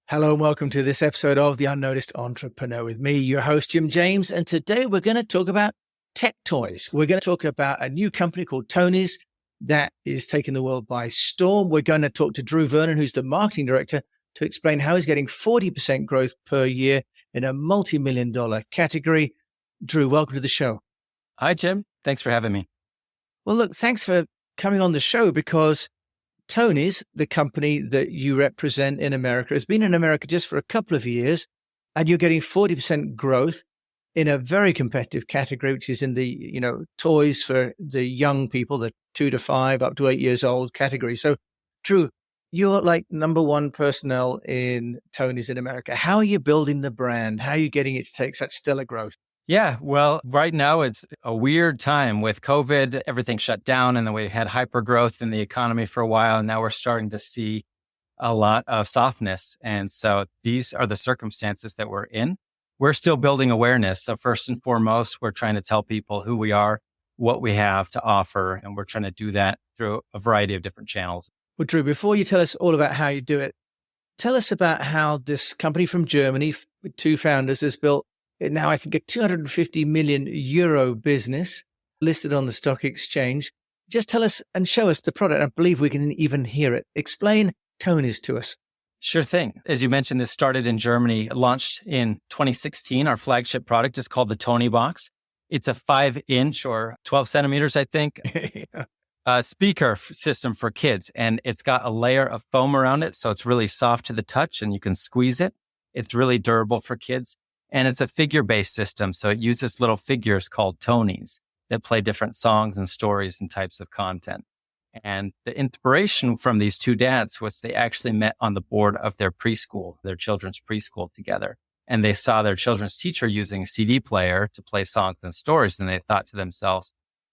Hello and welcome to this episode of The Unnoticed Entrepreneur with me, your host, Jim James. And today we're going to talk about tech toys. We're going to talk about a new company called Tonies that is taking the world by storm. We're going to talk to Drew Vernon, who's the marketing director, to explain how he's getting 40% growth per year in a multi-million-dollar category. Drew, welcome to the show. Hi, Jim. Thanks for having me. Well, look, thanks for coming on the show because Tonies, the company that you represent in America, has been in America just for a couple of years, and you're getting 40% growth in a very competitive category, which is in the, toys for the young people, the 2 to 5 up to 8 years old category. So, Drew, you're like number one personnel in Tonies in America. How are you building the brand? How are you getting it to take such stellar growth? Yeah, well, right now it's a weird time with COVID. Everything shut down and then we had hyper growth in the economy for a while. And now we're starting to see a lot of softness. And so these are the circumstances that we're in. We're still building awareness. So first and foremost, we're trying to tell people who we are, what we have to offer. And we're trying to do that through a variety of different channels. Well, Drew, before you tell us all about how you do it, tell us about how this company from Germany with two founders has built now, I think, a 250 million euro business listed on the stock exchange. Just tell us and show us the product. I believe we can even hear it. Explain Tonies to us. Sure thing. As you mentioned, this started in Germany, launched in 2016. Our flagship product is called the Tony Box. It's a 5-inch or 12 centimeters, I think, speaker system for kids. And it's got a layer of foam around it. So it's really soft to the touch and you can squeeze it. It's really durable for kids. And it's a figure-based system. So it uses little figures called Tonies that play different songs and stories and types of content. And the inspiration from these two dads was they actually met on the board of their preschool, their children's preschool together. And they saw their children's teacher using a CD player to play songs and stories. And they thought to themselves,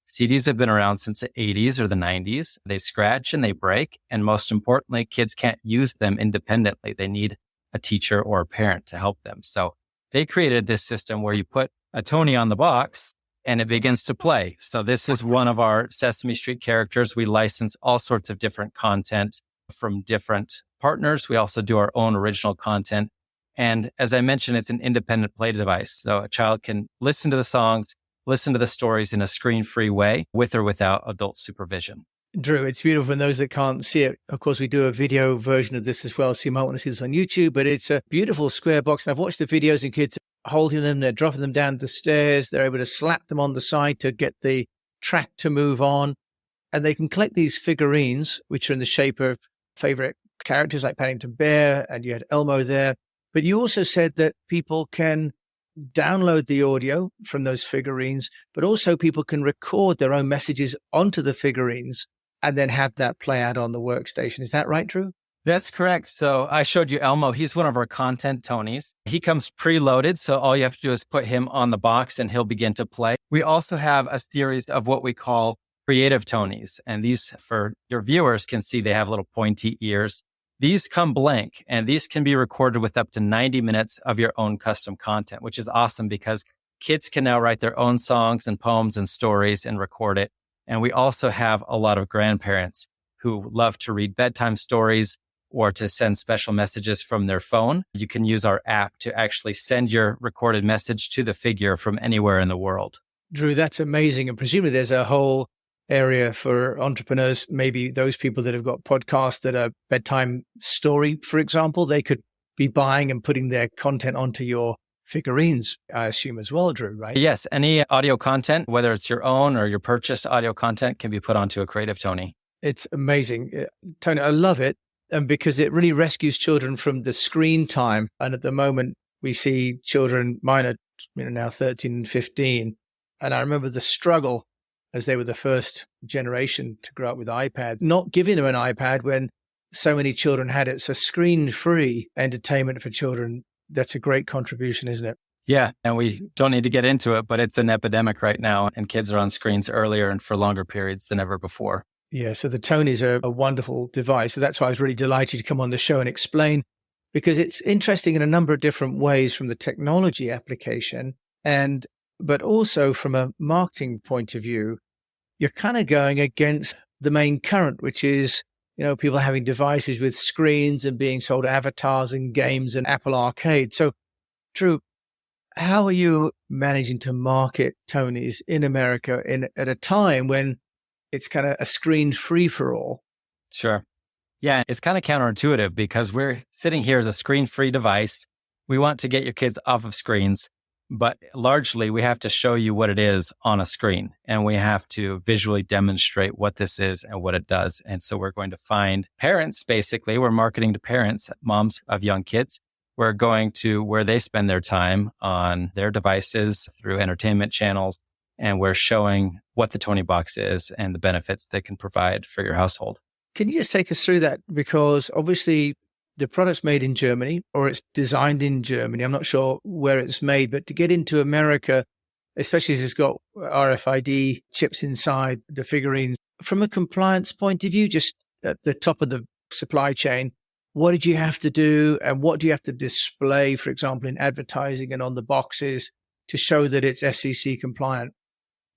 CDs have been around since the 80s or the 90s. They scratch and they break. And most importantly, kids can't use them independently. They need a teacher or a parent to help them. So they created this system where you put a Tony on the box and it begins to play. So this is one of our Sesame Street characters. We license all sorts of different content from different partners. We also do our own original content. And as I mentioned, it's an independent play device. So a child can listen to the songs, listen to the stories in a screen-free way with or without adult supervision. Drew, it's beautiful. And those that can't see it, of course, we do a video version of this as well. So you might want to see this on YouTube, but it's a beautiful square box. And I've watched the videos and kids holding them, they're dropping them down the stairs. They're able to slap them on the side to get the track to move on. And they can collect these figurines, which are in the shape of favorite characters like Paddington Bear, and you had Elmo there. But you also said that people can download the audio from those figurines, but also people can record their own messages onto the figurines and then have that play out on the workstation. Is that right, Drew? That's correct. So I showed you Elmo. He's one of our content Tonies. He comes preloaded. So all you have to do is put him on the box and he'll begin to play. We also have a series of what we call creative Tonies. And these, for your viewers, can see they have little pointy ears. These come blank and these can be recorded with up to 90 minutes of your own custom content, which is awesome because kids can now write their own songs and poems and stories and record it. And we also have a lot of grandparents who love to read bedtime stories or to send special messages from their phone. You can use our app to actually send your recorded message to the figure from anywhere in the world. Drew, that's amazing. And presumably there's a whole area for entrepreneurs, maybe those people that have got podcasts that are bedtime story, for example, they could be buying and putting their content onto your figurines, I assume as well, Drew, right? Yes. Any audio content, whether it's your own or your purchased audio content, can be put onto a creative Tony. It's amazing. Tony, I love it. And because it really rescues children from the screen time. And at the moment, we see children, mine are now 13 and 15. And I remember the struggle as they were the first generation to grow up with iPads, not giving them an iPad when so many children had it. So screen-free entertainment for children, that's a great contribution, isn't it? Yeah. And we don't need to get into it, but it's an epidemic right now. And kids are on screens earlier and for longer periods than ever before. Yeah. So the Tonies are a wonderful device. So that's why I was really delighted to come on the show and explain, because it's interesting in a number of different ways from the technology application but also from a marketing point of view. You're kind of going against the main current, which is people having devices with screens and being sold avatars and games and Apple Arcade. So, Drew, how are you managing to market Tonies in America at a time when it's kind of a screen free for all? Sure. Yeah, it's kind of counterintuitive because we're sitting here as a screen-free device. We want to get your kids off of screens, but largely we have to show you what it is on a screen, and we have to visually demonstrate what this is and what it does. And so we're going to find parents, basically. We're marketing to parents, moms of young kids. We're going to where they spend their time on their devices through entertainment channels, and we're showing what the Toniebox is and the benefits they can provide for your household. Can you just take us through that? Because obviously the product's made in Germany or it's designed in Germany. I'm not sure where it's made, but to get into America, especially as it's got RFID chips inside the figurines, from a compliance point of view, just at the top of the supply chain, what did you have to do and what do you have to display, for example, in advertising and on the boxes to show that it's FCC compliant?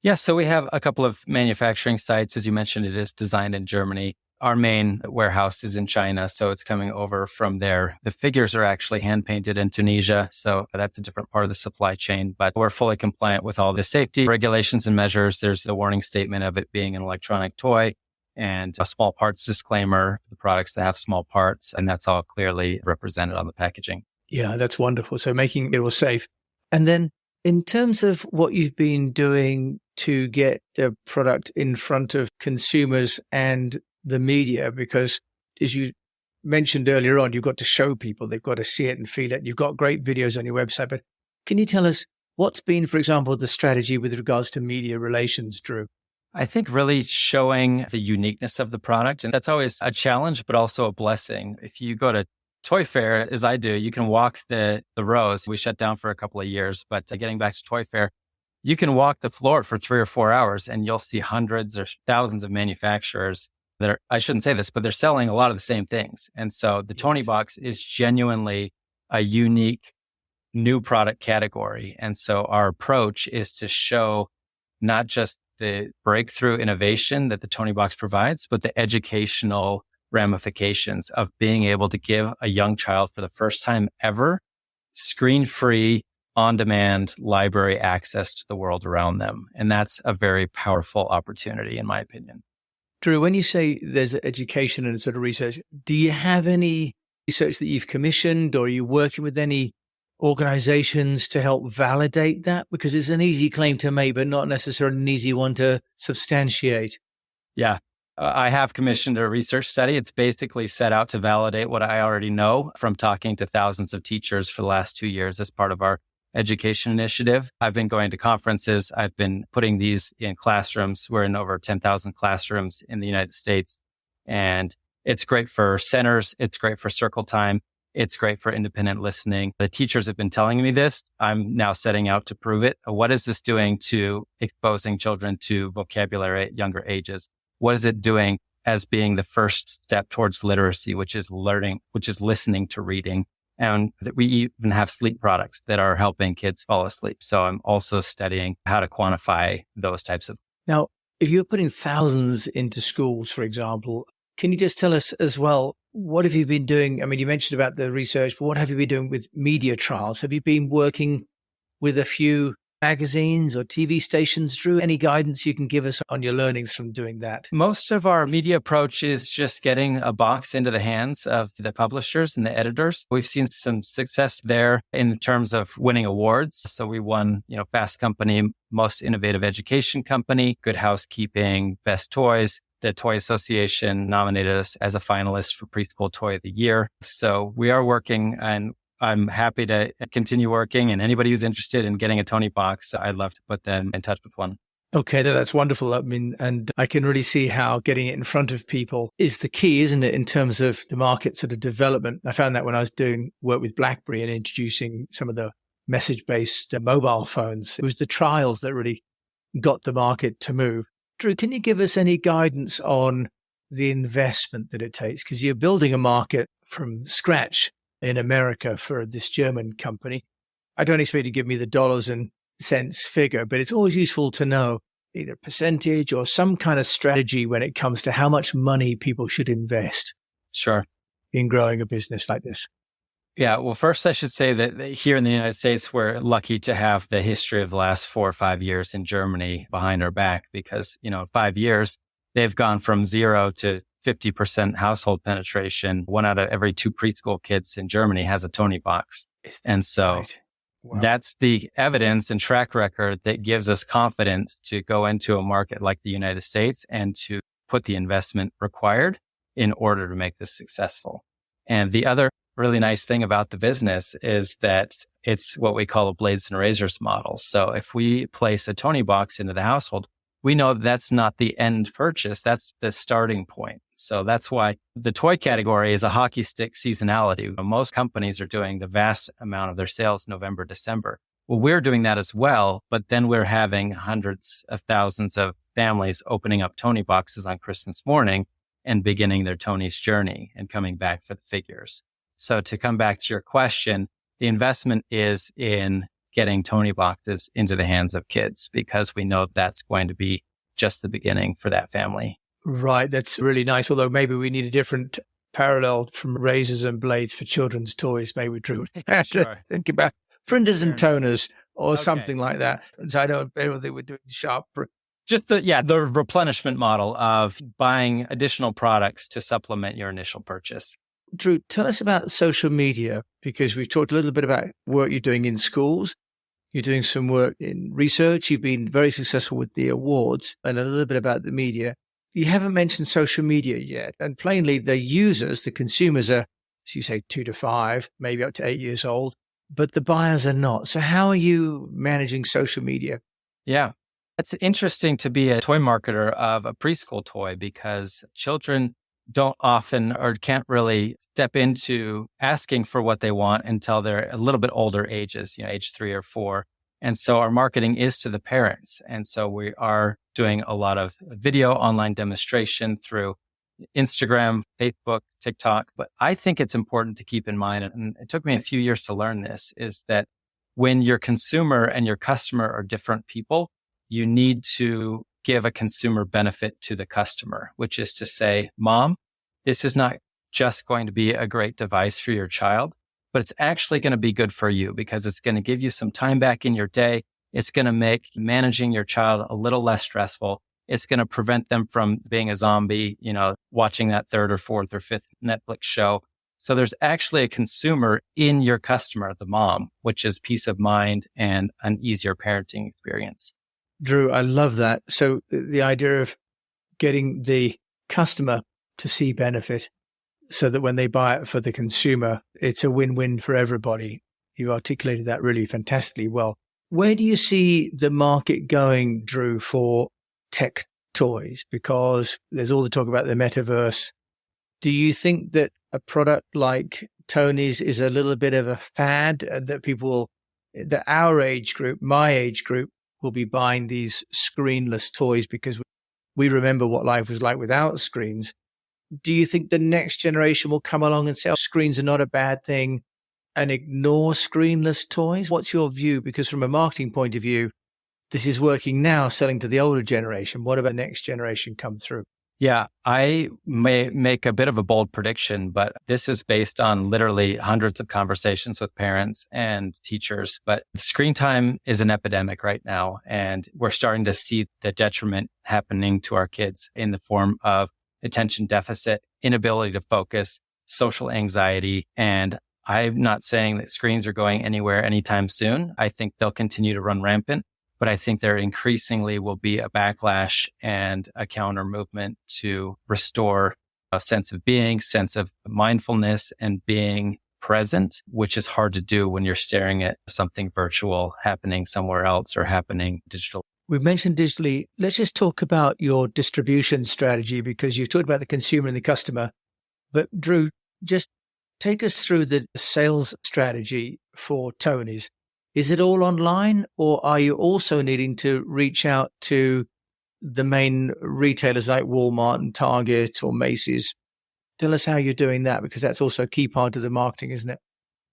Yeah, so we have a couple of manufacturing sites. As you mentioned, it is designed in Germany. Our main warehouse is in China, so it's coming over from there. The figures are actually hand painted in Tunisia, so that's a different part of the supply chain, but we're fully compliant with all the safety regulations and measures. There's the warning statement of it being an electronic toy and a small parts disclaimer for the products that have small parts, and that's all clearly represented on the packaging. Yeah, that's wonderful. So making it all safe. And then in terms of what you've been doing to get the product in front of consumers and the media, because as you mentioned earlier on, you've got to show people, they've got to see it and feel it. You've got great videos on your website, but can you tell us what's been, for example, the strategy with regards to media relations, Drew? I think really showing the uniqueness of the product, and that's always a challenge, but also a blessing. If you go to Toy Fair, as I do, you can walk the rows. We shut down for a couple of years, but getting back to Toy Fair, you can walk the floor for 3 or 4 hours and you'll see hundreds or thousands of manufacturers that are, I shouldn't say this, but they're selling a lot of the same things. And so the Toniebox is genuinely a unique new product category. And so our approach is to show not just the breakthrough innovation that the Toniebox provides, but the educational ramifications of being able to give a young child for the first time ever screen-free, on-demand library access to the world around them. And that's a very powerful opportunity, in my opinion. Drew, when you say there's education and sort of research, do you have any research that you've commissioned or are you working with any organizations to help validate that? Because it's an easy claim to make, but not necessarily an easy one to substantiate. Yeah. I have commissioned a research study. It's basically set out to validate what I already know from talking to thousands of teachers for the last 2 years as part of our education initiative. I've been going to conferences. I've been putting these in classrooms. We're in over 10,000 classrooms in the United States. And it's great for centers. It's great for circle time. It's great for independent listening. The teachers have been telling me this. I'm now setting out to prove it. What is this doing to exposing children to vocabulary at younger ages? What is it doing as being the first step towards literacy, which is learning, which is listening to reading? And that we even have sleep products that are helping kids fall asleep. So I'm also studying how to quantify those types of. Now, if you're putting thousands into schools, for example, can you just tell us as well, what have you been doing? I mean, you mentioned about the research, but what have you been doing with media trials? Have you been working with a few magazines or TV stations, Drew? Any guidance you can give us on your learnings from doing that? Most of our media approach is just getting a box into the hands of the publishers and the editors. We've seen some success there in terms of winning awards. So we won, Fast Company, Most Innovative Education Company, Good Housekeeping, Best Toys. The Toy Association nominated us as a finalist for Preschool Toy of the Year. So we are working, and I'm happy to continue working. And anybody who's interested in getting a Toniebox, I'd love to put them in touch with one. Okay, that's wonderful. I mean, and I can really see how getting it in front of people is the key, isn't it, in terms of the market sort of development. I found that when I was doing work with BlackBerry and introducing some of the message-based mobile phones, it was the trials that really got the market to move. Drew, can you give us any guidance on the investment that it takes? Because you're building a market from scratch in America for this German company. I don't expect you to give me the dollars and cents figure, but it's always useful to know, either a percentage or some kind of strategy when it comes to how much money people should invest Sure. in growing a business like this? Yeah. Well, first, I should say that here in the United States, we're lucky to have the history of the last 4 or 5 years in Germany behind our back because, 5 years, they've gone from 0 to 50% household penetration. 1 out of every 2 preschool kids in Germany has a Tony box. And so Right. Wow. that's the evidence and track record that gives us confidence to go into a market like the United States and to put the investment required in order to make this successful. And the other really nice thing about the business is that it's what we call a blades and razors model. So if we place a Tony box into the household, we know that's not the end purchase. That's the starting point. So that's why the toy category is a hockey stick seasonality. Most companies are doing the vast amount of their sales November, December. Well, we're doing that as well, but then we're having hundreds of thousands of families opening up Tony boxes on Christmas morning and beginning their Tony's journey and coming back for the figures. So to come back to your question, the investment is in getting Tony boxes into the hands of kids because we know that's going to be just the beginning for that family. Right. That's really nice. Although maybe we need a different parallel from razors and blades for children's toys. Maybe Drew have to think about printers and toners or something like that. So I don't think we're doing sharp. Just the replenishment model of buying additional products to supplement your initial purchase. Drew, tell us about social media, because we've talked a little bit about work you're doing in schools. You're doing some work in research. You've been very successful with the awards, and a little bit about the media. You haven't mentioned social media yet. And plainly, the users, the consumers are, as you say, 2 to 5, maybe up to 8 years old, but the buyers are not. So how are you managing social media? Yeah. It's interesting to be a toy marketer of a preschool toy because children don't often or can't really step into asking for what they want until they're a little bit older ages, age 3 or 4. And so our marketing is to the parents. And so we are doing a lot of video online demonstration through Instagram, Facebook, TikTok. But I think it's important to keep in mind, and it took me a few years to learn this, is that when your consumer and your customer are different people, you need to give a consumer benefit to the customer, which is to say, Mom, this is not just going to be a great device for your child, but it's actually going to be good for you because it's going to give you some time back in your day. It's going to make managing your child a little less stressful. It's going to prevent them from being a zombie, watching that 3rd or 4th or 5th Netflix show. So there's actually a consumer in your customer, the mom, which is peace of mind and an easier parenting experience. Drew, I love that. So the idea of getting the customer to see benefit so that when they buy it for the consumer, it's a win-win for everybody. You articulated that really fantastically well. Where do you see the market going, Drew, for tech toys? Because there's all the talk about the metaverse. Do you think that a product like Tonies is a little bit of a fad that our age group, my age group, will be buying these screenless toys because we remember what life was like without screens? Do you think the next generation will come along and say, screens are not a bad thing and ignore screenless toys? What's your view? Because from a marketing point of view, this is working now, selling to the older generation. What about next generation come through? Yeah, I may make a bit of a bold prediction, but this is based on literally hundreds of conversations with parents and teachers. But screen time is an epidemic right now, and we're starting to see the detriment happening to our kids in the form of attention deficit, inability to focus, social anxiety. And I'm not saying that screens are going anywhere anytime soon. I think they'll continue to run rampant. But I think there increasingly will be a backlash and a counter movement to restore a sense of being, sense of mindfulness and being present, which is hard to do when you're staring at something virtual happening somewhere else or happening digital. We've mentioned digitally. Let's just talk about your distribution strategy, because you've talked about the consumer and the customer. But Drew, just take us through the sales strategy for Tonies. Is it all online, or are you also needing to reach out to the main retailers like Walmart and Target or Macy's? Tell us how you're doing that, because that's also a key part of the marketing, isn't it?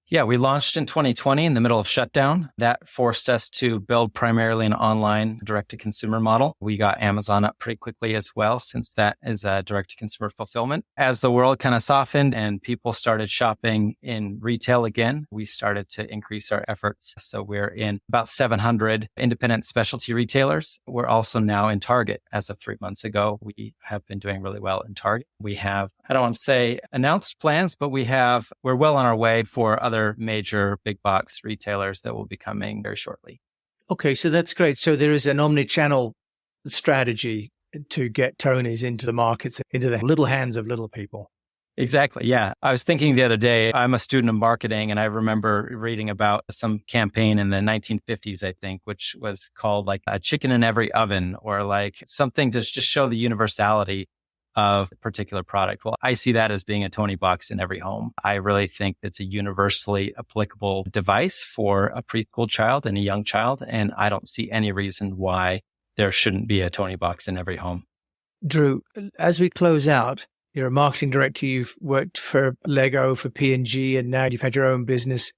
Yeah, we launched in 2020 in the middle of shutdown. That forced us to build primarily an online direct-to-consumer model. We got Amazon up pretty quickly as well, since that is a direct-to-consumer fulfillment. As the world kind of softened and people started shopping in retail again, we started to increase our efforts. So we're in about 700 independent specialty retailers. We're also now in Target. As of 3 months ago, we have been doing really well in Target. We have, I don't want to say announced plans, but we're well on our way for other major big box retailers that will be coming very shortly. Okay, so that's great. So there is an omni-channel strategy to get Tonies into the markets, into the little hands of little people. Exactly. Yeah. I was thinking the other day, I'm a student of marketing, and I remember reading about some campaign in the 1950s, I think, which was called like a chicken in every oven, or like something to just show the universality of a particular product. Well, I see that as being a Tony box in every home. I really think it's a universally applicable device for a preschool child and a young child. And I don't see any reason why there shouldn't be a Tony box in every home. Drew, as we close out, you're a marketing director. You've worked for Lego, for P&G, and now you've had your own business.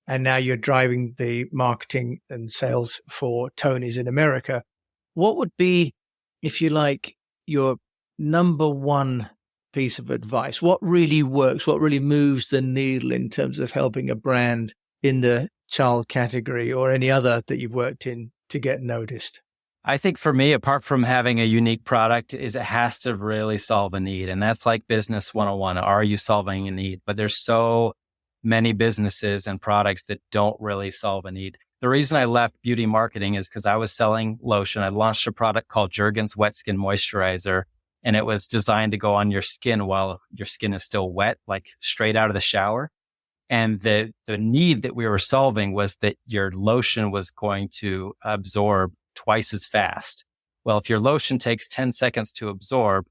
And now you're driving the marketing and sales for Tonies in America. What would be, if you like, your number one piece of advice? What really works? What really moves the needle in terms of helping a brand in the child category or any other that you've worked in to get noticed? I think for me, apart from having a unique product, is it has to really solve a need. And that's like business 101. Are you solving a need? But there's so many businesses and products that don't really solve a need. The reason I left beauty marketing is because I was selling lotion. I launched a product called Jergens Wet Skin Moisturizer, and it was designed to go on your skin while your skin is still wet, like straight out of the shower. And the need that we were solving was that your lotion was going to absorb twice as fast. Well, if your lotion takes 10 seconds to absorb,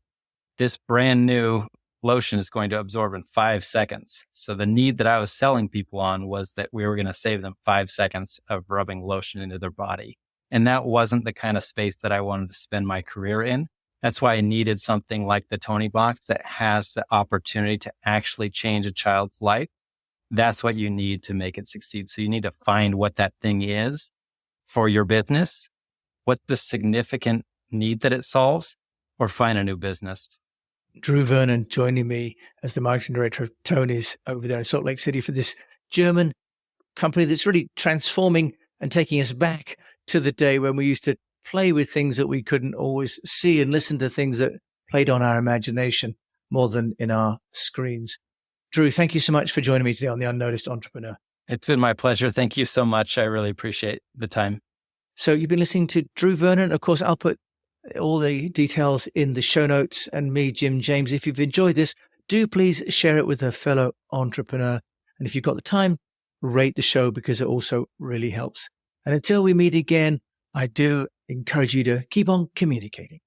this brand new lotion is going to absorb in 5 seconds. So the need that I was selling people on was that we were going to save them 5 seconds of rubbing lotion into their body. And that wasn't the kind of space that I wanted to spend my career in. That's why I needed something like the Tony box that has the opportunity to actually change a child's life. That's what you need to make it succeed. So you need to find what that thing is for your business, what's the significant need that it solves, or find a new business. Drew Vernon joining me as the marketing director of Tonies over there in Salt Lake City for this German company that's really transforming and taking us back to the day when we used to play with things that we couldn't always see and listen to things that played on our imagination more than in our screens. Drew, thank you so much for joining me today on The Unnoticed Entrepreneur. It's been my pleasure. Thank you so much. I really appreciate the time. So you've been listening to Drew Vernon. Of course, I'll put all the details in the show notes, and me, Jim James. If you've enjoyed this, do please share it with a fellow entrepreneur. And if you've got the time, rate the show, because it also really helps. And until we meet again, I do encourage you to keep on communicating.